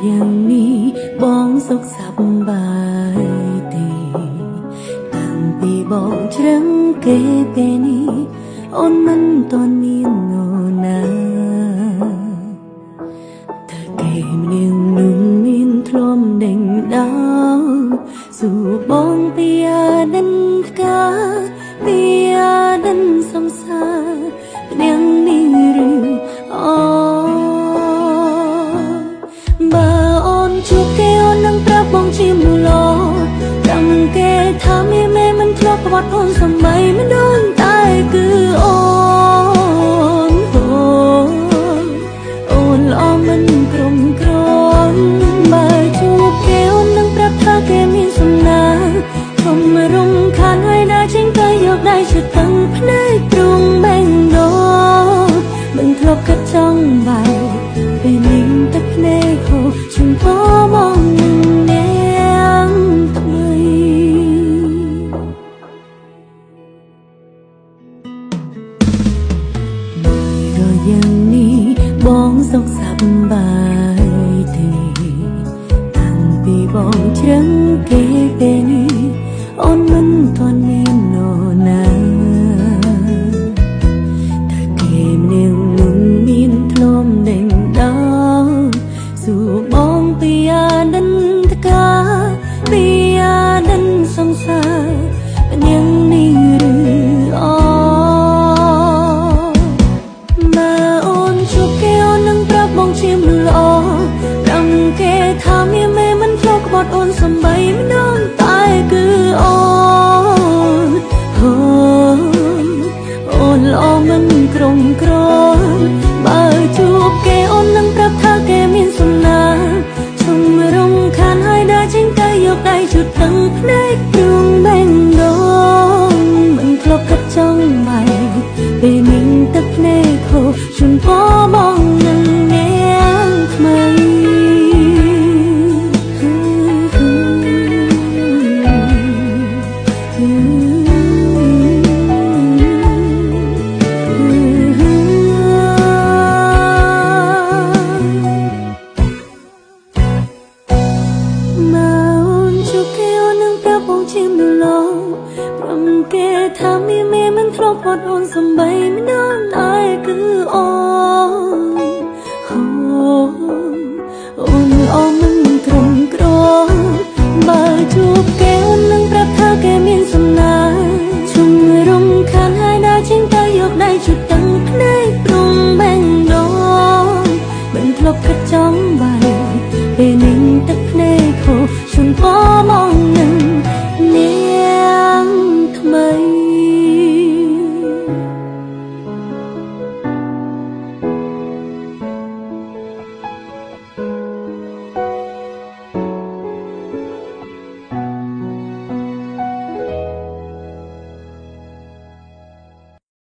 อย่างนี้บ้องสุขสบายดีตั้งปีบ้องเชิงเกเปนี้អូនមិនទាន់មាននរណាតែគេម្នាក់នោះមានធ្លំដេញដោលសួរបងពីអាដិនថ្កាពីអាដិនសំសាម្នាក់នេះឬអូបើអូនជួបគេអូននឹងប្រាប់បងជាមូឡោចាំគេថាមេមិនធ្លាប់ក្បត់អូនសំបីមិនដូនតែគឺអូនល្អមិនក្រុមក្រនបើជួបគេអូននឹងប្រាប់ថាគេមានសំណាធំរំខានហើយដើរចេញទៅយកដៃជិតទាំងភ្នែកទ្រង់បែងដូរមិនធ្លាប់គិតចង់បែកពេលនេះទឹកភ្នែកហូរជុំពោបងនឹងនាងថ្មីយ៉ាងនេះបងសុខសប្បាយទេតាំងពីបងជ្រឹងគេពេលនេះអូនមិនទាន់មាននរណាតែគេម្នាក់នោះមានធ្លំដេញដោលសួរបងពីអាដិនតកាពីអាដិនសង្សារម្នាក់នេះឬអូបងជាមល្អរំគេថាមេមិនធ្លាប់ក្បត់អូនសំបីមិនដូនតែគឺអូនអូនល្អមិនក្រុមក្រនបើជួបគេអូននឹងប្រាប់ថាគេមានសំណាជុំរំខានហើយដើរចេញទៅយកដៃជូតទាំងភ្នែកព្រួងបែងដូងមិនធ្លាប់គិតចង់បែកពេលនេះទឹកភ្នែកហូរជូនពោបងនឹងគេថាមេមិនធ្លាប់ផុតអូនសំបី